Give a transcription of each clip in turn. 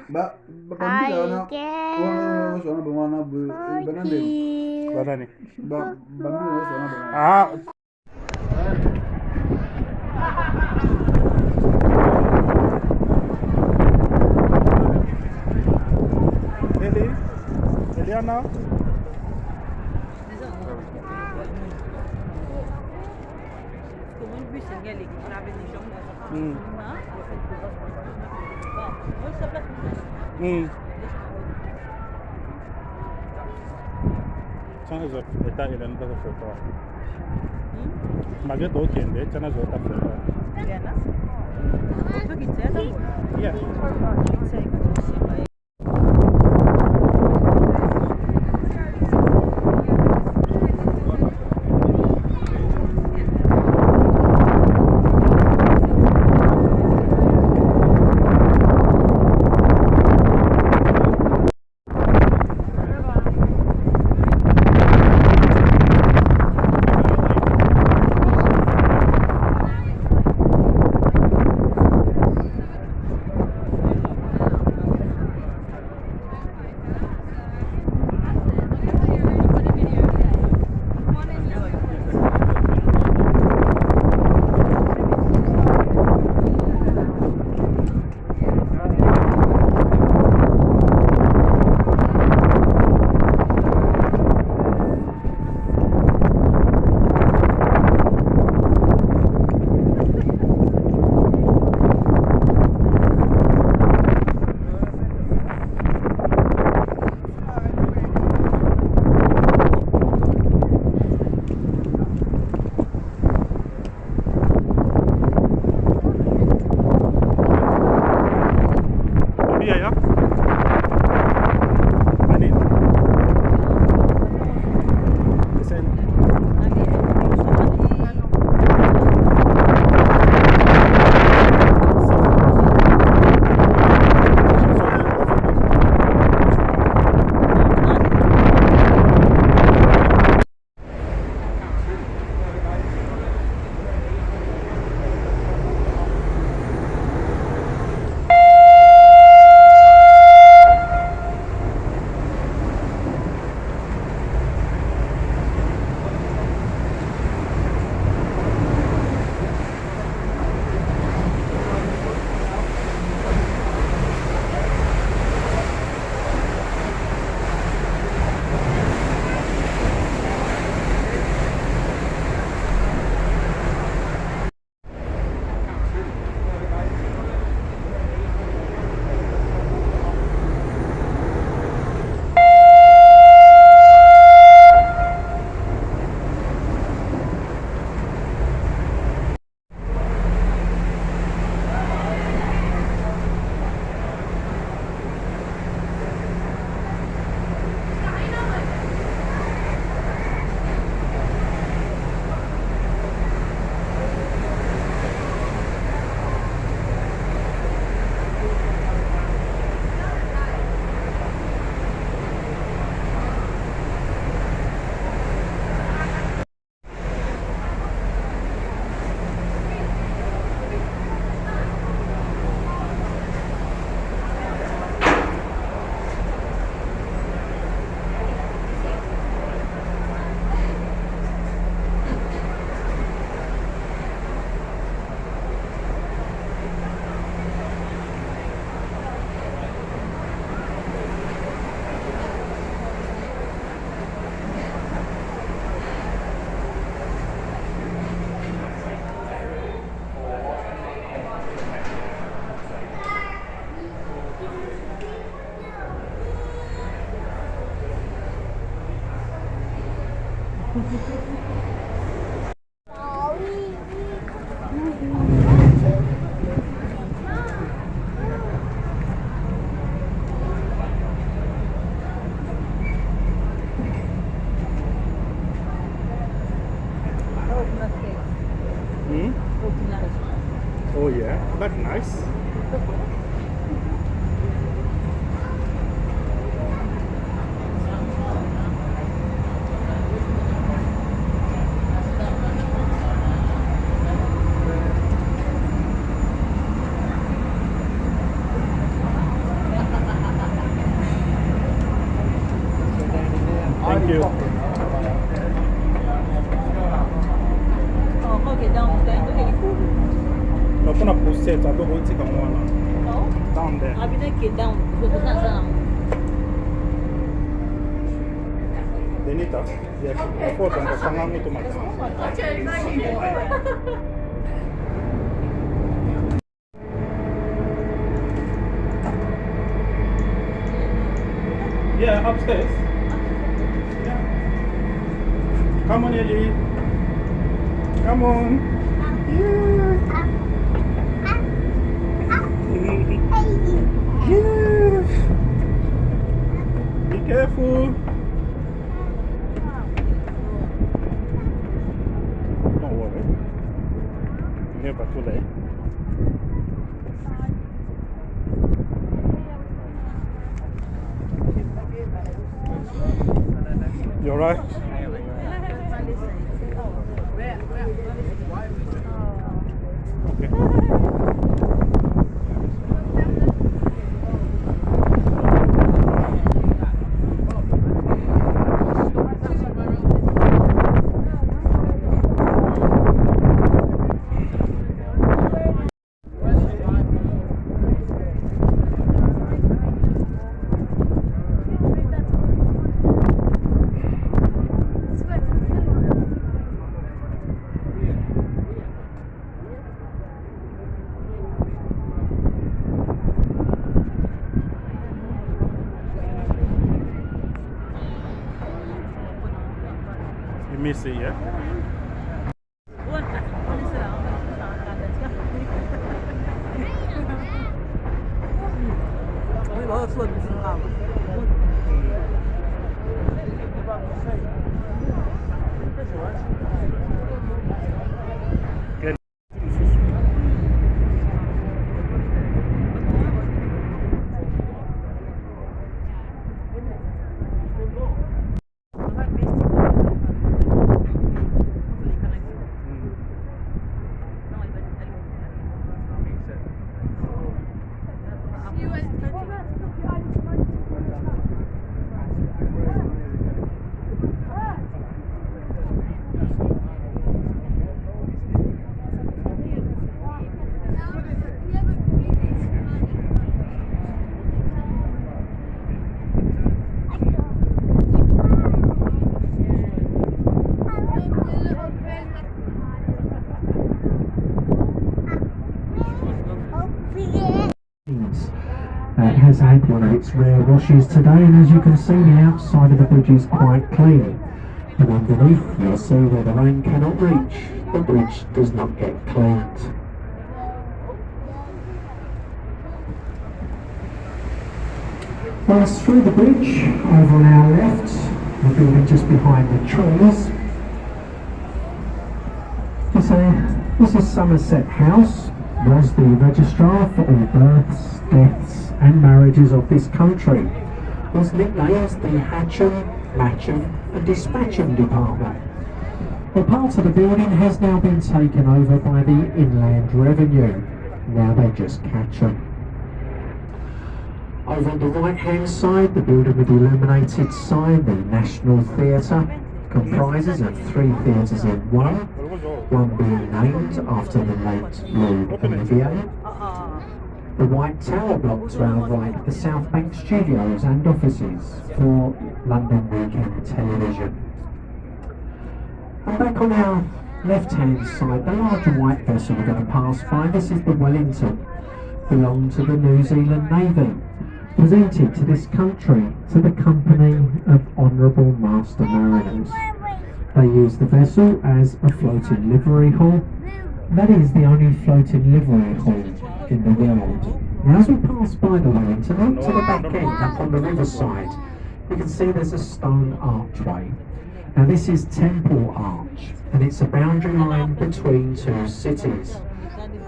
Ba bambila na sona bwana banane. Banane. Bambila na sona bwana. Ah. Eliana. Sana zote inaenda kufuata. Magari okende sana zote kufuata. Yeah. Oh yeah, that's nice. No, kuna pousser, ça doit retirer comme moi là. Oh, Down there. I'll be naked down because that's Denita, yes. Ako, tanda sa nga mo tumakas. Yeah, upstairs. Yeah. Come on, Ellie. Come on. Yeah. Yeah. Be careful. Don't worry. Never too late. You alright? Okay. You miss it, yeah? Good. It has had one of its rare washes today, and as you can see, the outside of the bridge is quite clean. But underneath, you'll see where the rain cannot reach, the bridge does not get cleaned. Whilst through the bridge, over on our left, the building just behind the trees, this is Somerset House, was the registrar for all births, deaths and marriages of this country. Was nicknamed the Hatcham, Matcham and Dispatcham Department. Well, part of the building has now been taken over by the Inland Revenue. Now they just catch them. Over on the right hand side, the building with the illuminated sign, the National Theatre, comprises of 3 theatres in one being named after the late Lord Olivier. The White Tower block to our right, the South Bank studios and offices for London Weekend Television. And back on our left hand side, the larger white vessel we're going to pass by, this is the Wellington, belonged to the New Zealand Navy, presented to this country to the company of Honourable Master Mariners. They use the vessel as a floating livery hall. That is the only floating livery hall in the world. Now as we pass by the Wellington, up to the back end, up on the riverside, you can see there's a stone archway. Now this is Temple Arch, and it's a boundary line between 2 cities.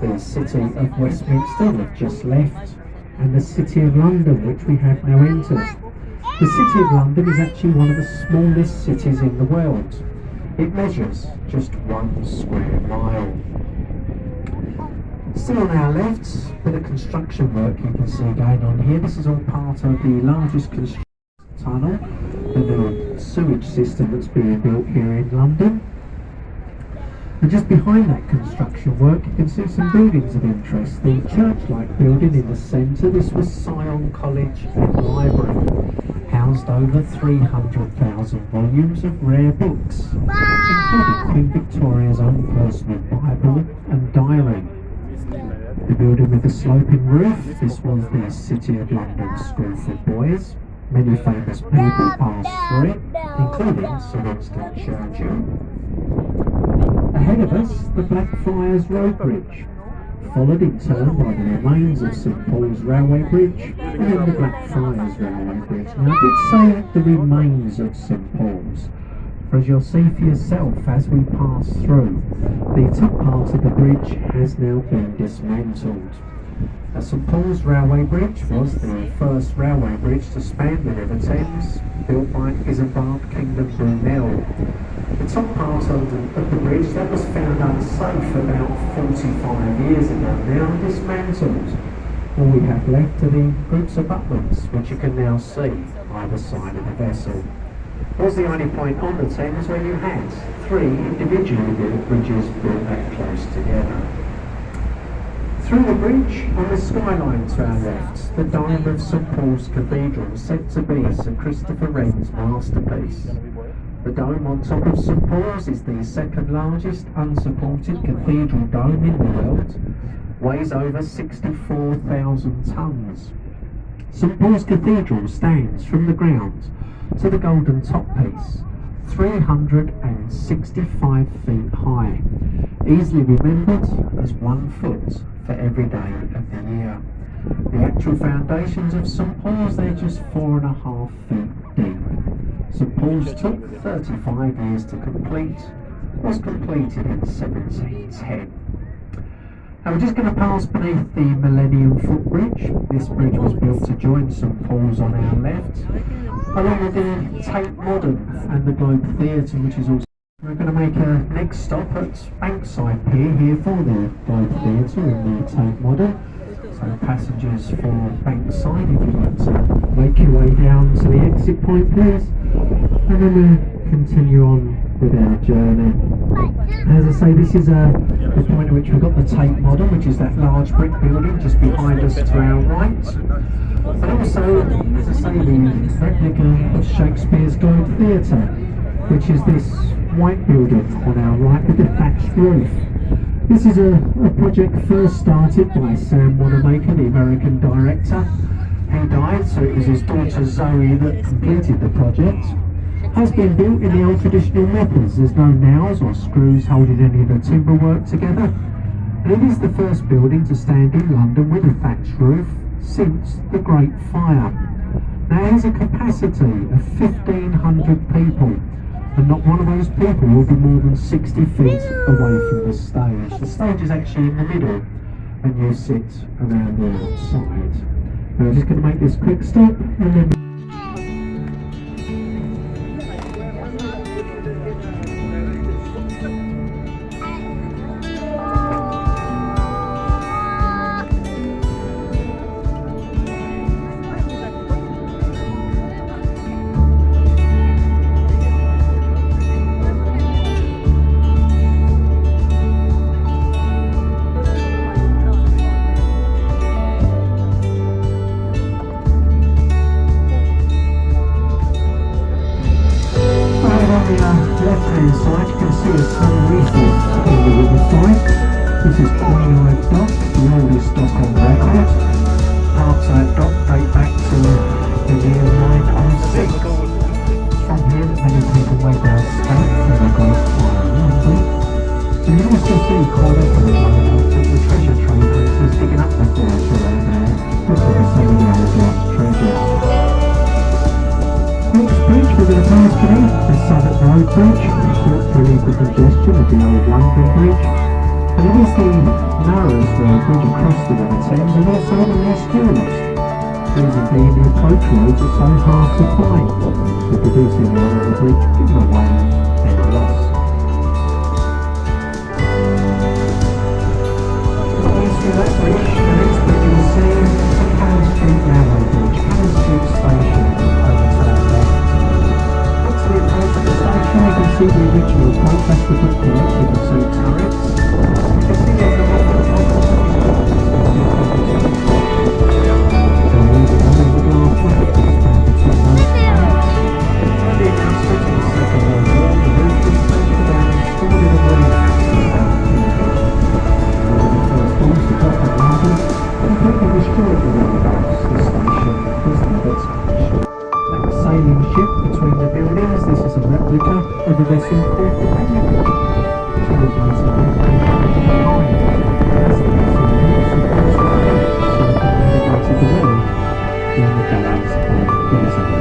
The city of Westminster we've just left, and the City of London, which we have now entered. The City of London is actually one of the smallest cities in the world. It measures just 1 square mile. Still on our left, bit of construction work you can see going on here. This is all part of the largest construction tunnel, the new sewage system that's being built here in London. And just behind that construction work, you can see some buildings of interest. The church-like building in the centre, this was Sion College and Library, housed over 300,000 volumes of rare books, including Queen Victoria's own personal Bible and diary. The building with the sloping roof, this was the City of London School for Boys. Many famous people passed through it, including Sir Winston Churchill. Ahead of us, the Blackfriars Road Bridge, followed in turn by the remains of St Paul's Railway Bridge and then the Blackfriars Railway Bridge. Now I did say the remains of St Paul's, for as you'll see for yourself as we pass through, the top part of the bridge has now been dismantled. St Paul's Railway Bridge was the first railway bridge to span the River Thames, built by Isambard King of Brunel. The top part of the bridge that was found unsafe about 45 years ago now dismantled. All we have left are the groups of abutments, which you can now see either side of the vessel. It was the only point on the Thames where you had three individually built bridges built that close together. Through the bridge, on the skyline to our left, the dome of St Paul's Cathedral, said to be Sir Christopher Wren's masterpiece. The dome on top of St Paul's is the second largest unsupported cathedral dome in the world, weighs over 64,000 tonnes. St Paul's Cathedral stands from the ground to the golden top piece, 365 feet high, easily remembered as 1 foot for every day of the year. The actual foundations of St Paul's, they're just 4.5 feet deep. St Paul's took 35 years to complete, was completed in 1710. Now we're just going to pass beneath the Millennium Footbridge. This bridge was built to join St Paul's on our left, along with the Tate Modern and the Globe Theatre, which is also... We're going to make a next stop at Bankside Pier here for the Globe Theatre and the Tate Modern. So passengers for Bankside, if you'd like to make your way down to the exit point, please. And then we'll continue on with our journey. As I say, this is the point at which we've got the Tate Modern, which is that large brick building just behind us to our right. And also, as I say, the replica of Shakespeare's Globe Theatre, which is this white building on our right with the thatched roof. This is a project first started by Sam Wanamaker, the American director. He died, so it was his daughter Zoe that completed the project. Has been built in the old traditional methods. There's no nails or screws holding any of the timber work together. And it is the first building to stand in London with a thatched roof since the Great Fire. Now it has a capacity of 1,500 people. And not one of those people will be more than 60 feet away from the stage. The stage is actually in the middle, and you sit around the outside. Now we're just going to make this quick stop, and then... left-hand side, you can see a small reef on the riverside. This is Queen Island Dock, the oldest dock on record. Parts of that dock date back to the year 906. From here that many people made their escape from the Great Fire in London. So you also see quite often at the moment the treasure trade hunters digging up the theatre over there, looking for some of the old lost treasure. Next bridge we're going to pass beneath, the Southwark Road Bridge, built for illegal congestion of the old London Bridge. And it is the narrowest road bridge across the River Thames and also the least used. Reason being the approach roads are so hard to find. So producing the honour of the bridge given away and lost. Through that bridge, the next bridge you will see is the Cannon Street Railway Bridge, Cannon Street Station, over to that left. Next to the approach at the station you can see the original approach, that's the brick there with the two turrets. short of the whereabouts the station was never touched. Like a sailing ship between the buildings, this is a replica of a vessel called the Pelican. She was later renamed the Lion, as the vessel used to cross the Thames circumnavigated the world during the days of Elizabeth I.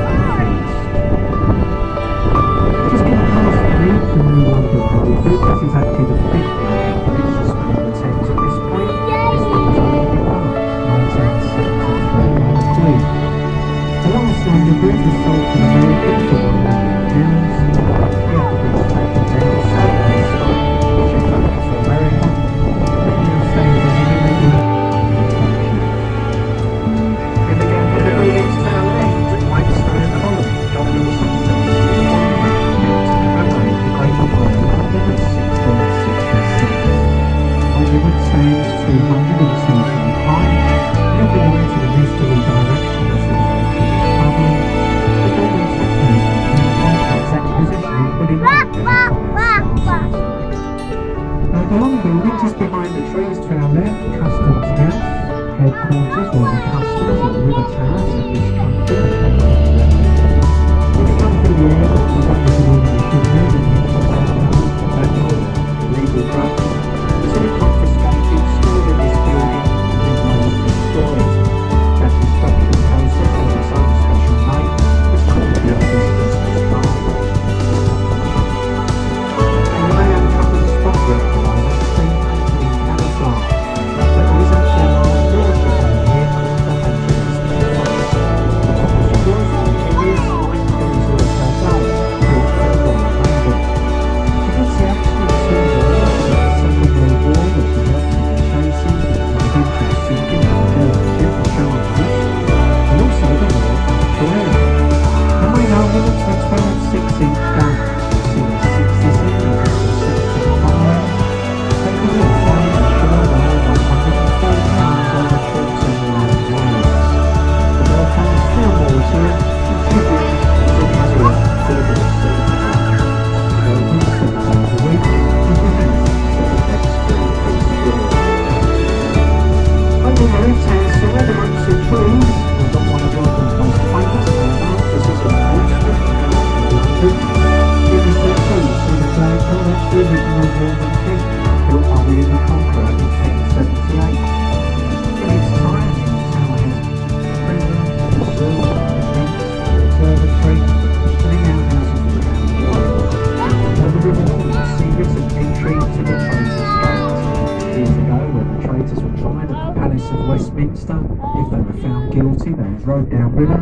Just get past me, the new London Road Bridge. This is actually the fifth London bridge to span the Thames at this point. This thing was opened in March 1973 by the Queen. The last London bridge was sold to Americans for £1 million. The other bridge taken down, sold to Scotland, shipped over to America, and now stands as an illegal construction. In the gap of the buildings to our left, white stone column, documents the Great Fire of London in 1666. Monument stands 202 feet high, looking away to the easterly direction as the Republic. The building's mechanism pinpoints exact position and put in the long building just behind the trees to our left, Customs House, headquarters where the customs and river towers of this country. When we come through the air, we don't look at all the machinery legal drugs, was all confiscated, stored in this building, and then destroyed. That destruction process on its own special name was called the Resistance Bar. And you may have a couple of spot recognisers seen painted in camouflage, but there is actually a large military zone here that mentions the forest. The forest carriers might cruise or so built for the Royal Navy. You can see actually two wars of the Second World War, which is actually chasing and interest seeking and ship charges, and also the war of Korea. The main armaments were 12 6-inch guns, see the 60 centimeters or 65 rounds, taking with 5 shell round 104 pounds on the troops and line lines. The Belfast Steel Mortar contributed to the Korea to the North Sea. Over the left-hand side, amongst the trees, we've got one of London's most famous landmarks. This is a Portsmouth House in London. It is the trees in the flagpole. That's the original Norman King, built by William the Conqueror in 1078. In its time, the tower has prison, the zoo, the mint, the observatory, and the outhouses around the world. On the river Thames, see this an entry to the Traitors' Gate. Years ago, when the traitors were tried at the Palace of Westminster, if they were found guilty, they were rowed downriver,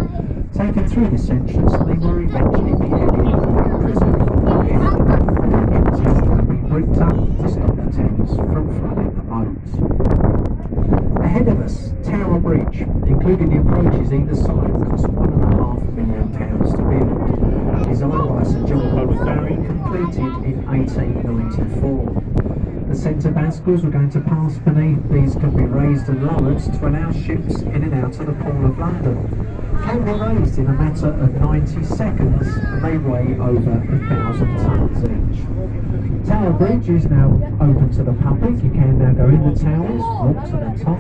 taken through this entrance, and they were eventually beheaded and imprisoned for life. The entrances have been bricked up to stop the Thames from flooding the moats. Ahead of us, Tower Bridge, including the approaches either side, cost £1.5 million to build. Designed by Sir John Barry, completed in 1894. The centre bascles were going to pass beneath. These could be raised and lowered to allow ships in and out of the Pool of London. They were raised in a matter of 90 seconds and they weigh over 1,000 tonnes each. Tower Bridge is now open to the public. You can now go in the towers, walk to the top,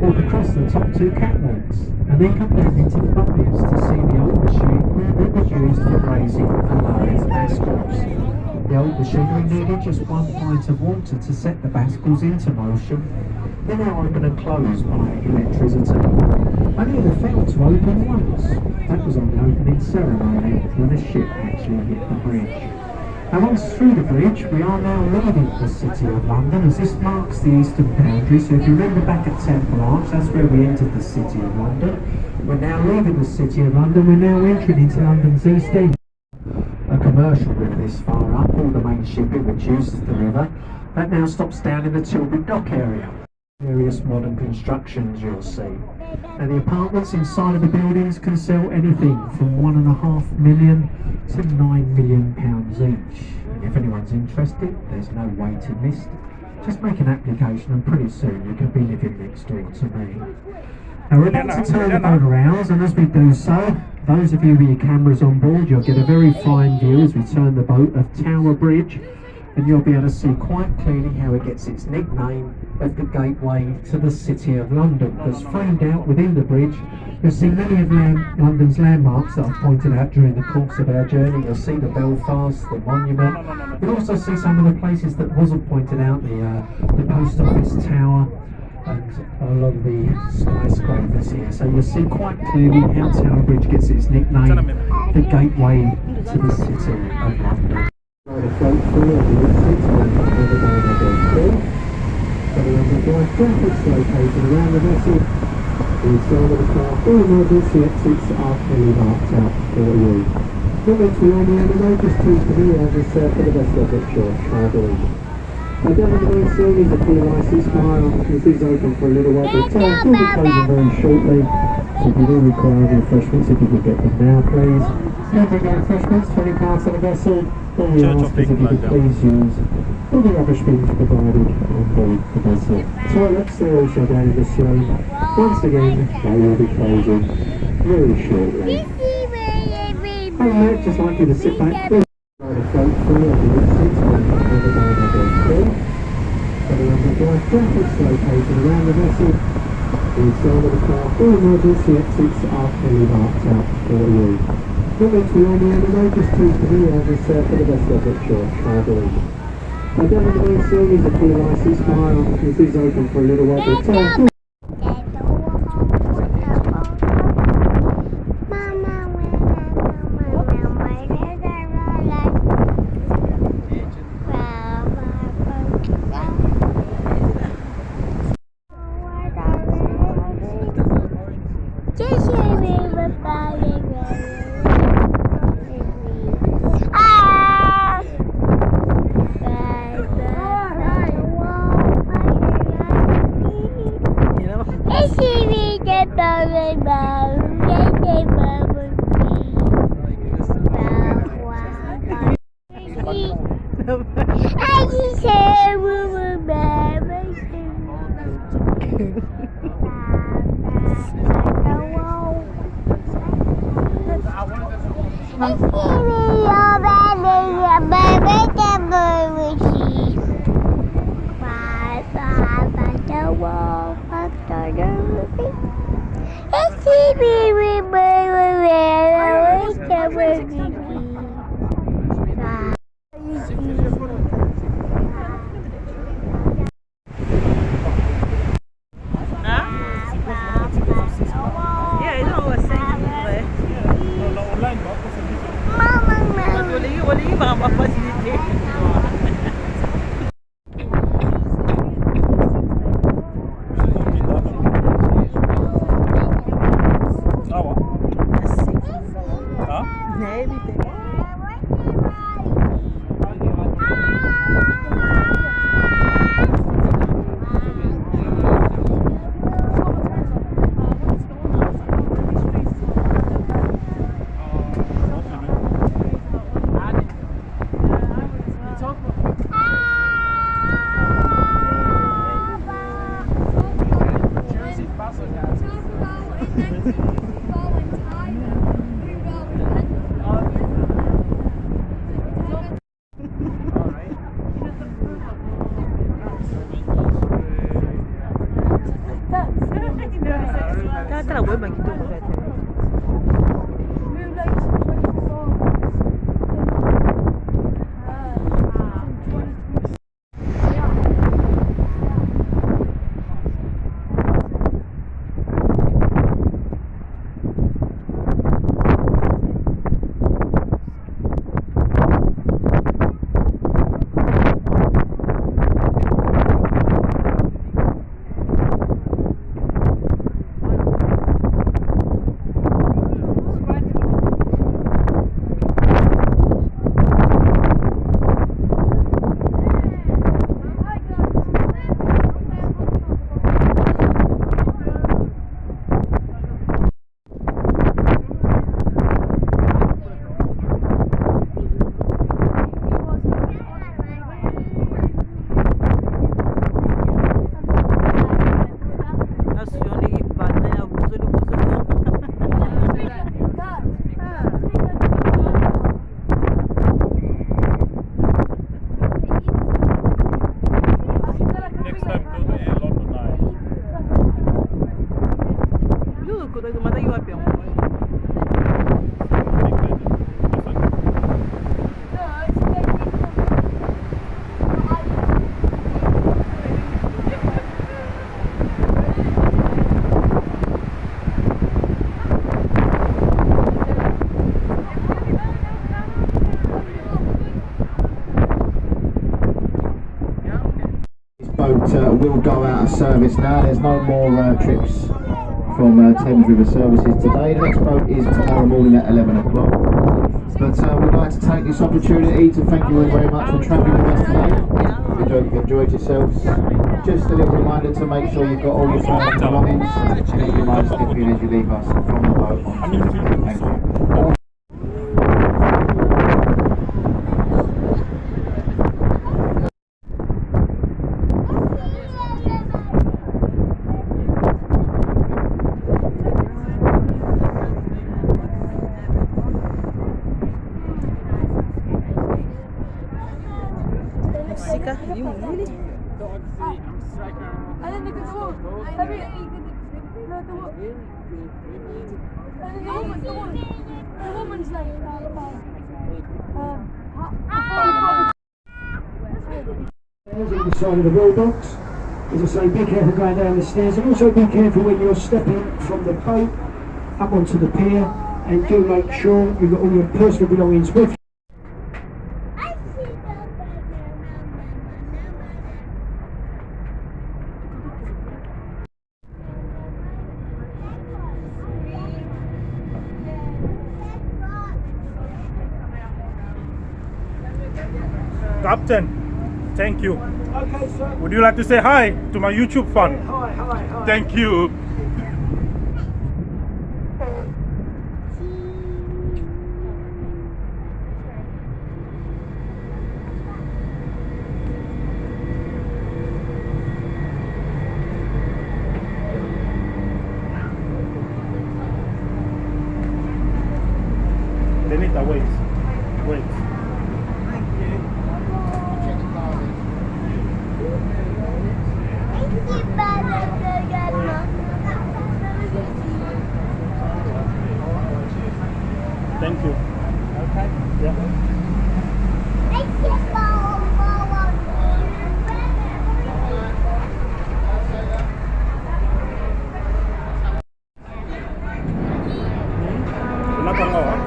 walk across the top two catwalks, and then come down into the buckets to see the old machinery that was used for raising and lowering the bascles. The old machinery needed just 1 pint of water to set the bascles into motion. They're now open and closed by electricity. Only they failed to open once. That was on the opening ceremony when the ship actually hit the bridge. Now once through the bridge, we are now leaving the City of London, as this marks the eastern boundary. So if you remember back at Temple Arch, that's where we entered the City of London. We're now leaving the City of London, we're now entering into London's East End. A commercial river this far up, all the main shipping which uses the river, that now stops down in the Tilbury Dock area. Various modern constructions you'll see. Now the apartments inside of the buildings can sell anything from £1.5 million to £9 million each. And if anyone's interested, there's no waiting list. Just make an application and pretty soon you can be living next door to me. Now we're about to turn the boat around, and as we do so, those of you with your cameras on board, you'll get a very fine view as we turn the boat of Tower Bridge and you'll be able to see quite clearly how it gets its nickname of the gateway to the City of London. Because framed out within the bridge, you'll see many of London's landmarks that I've pointed out during the course of our journey. You'll see the Belfast, the Monument. You'll also see some of the places that wasn't pointed out, the Post Office Tower, and a lot of the skyscrapers here. So you'll see quite clearly how Tower Bridge gets its nickname, the gateway to the City of London. The float through on the exits when the diver goes through. So the underdrive graphics located around the vessel. Inside of the craft, all emergency exits are clearly marked out for you. Not meant to be on the end, just two to be as is for the best of it, short travelling. Now down on the main screen is a full license file. This is open for a little while, but will be closing very shortly. So if you do require any refreshments, if you could get them now, please. No bring refreshments for any parts of the vessel. All we ask is if you could please use all the rubbish bins provided on board the vessel. Toilets, they're also down in the saloon. Once again, they will be closing very shortly. Alright, just like you to sit back. The float through on the exits when the diver goes through. So the underdrive graphics located around the vessel. Inside of the craft, all emergency exits are clearly marked out for you. Not meant to be on the end, just two to be as is for the best of it, short travelling. Now down on the main screen is a full license file. This is open for a little while, but 個對嘛得要一邊。Boat will go out of service now. There's no more trips from Thames River Services today. The next boat is tomorrow morning at 11 o'clock. But we'd like to take this opportunity to thank you all very much for travelling with us today. Hope you've enjoyed yourselves. Just a little reminder to make sure you've got all your personal belongings and leave your most dipping as you leave us from the boat onto the ship. Thank you. Sika, yung really. Ano na gusto mo? Sabi, the woman's like, the side of the wheel box. As I say, be careful going down the stairs, and also be careful when you're stepping from the boat up onto the pier, and do make sure you've got all your personal belongings with you. Captain, thank you. Okay, sir. Would you like to say hi to my YouTube fan? Hi. Thank you. Denita, wait. Thank you. Okay. Yeah. Wala kang oras?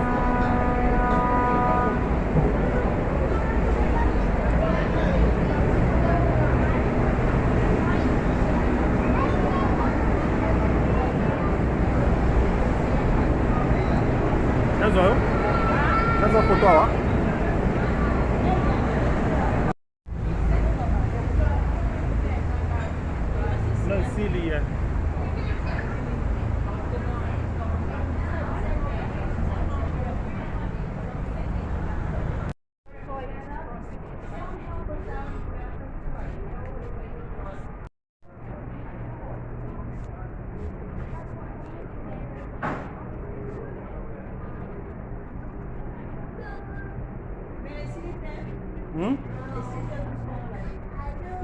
Nasa foto awak? No, silly ya.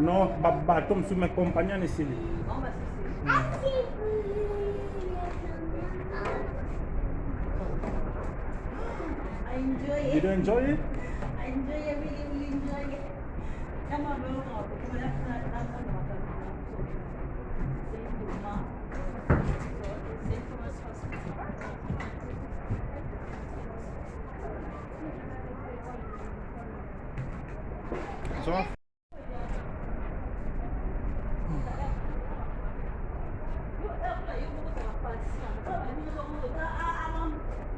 No, batom su me acompañan y silly. I enjoy You it. don't enjoy it? I enjoy it. Really enjoy it. Come on, bro. Come on. So?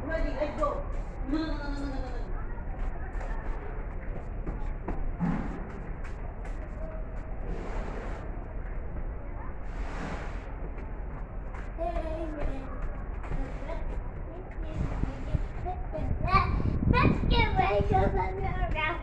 Ready, let's go. No. Let's get ready to run around.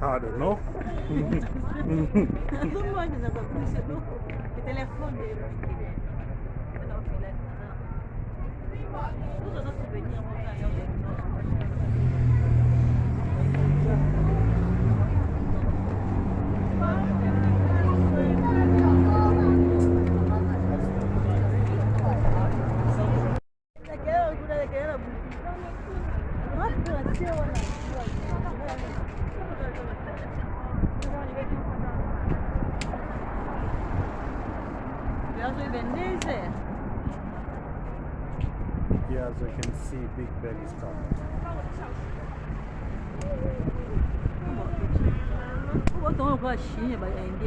I don't know. Yeah, as you can see, big belly stuff. What don't go she, but I am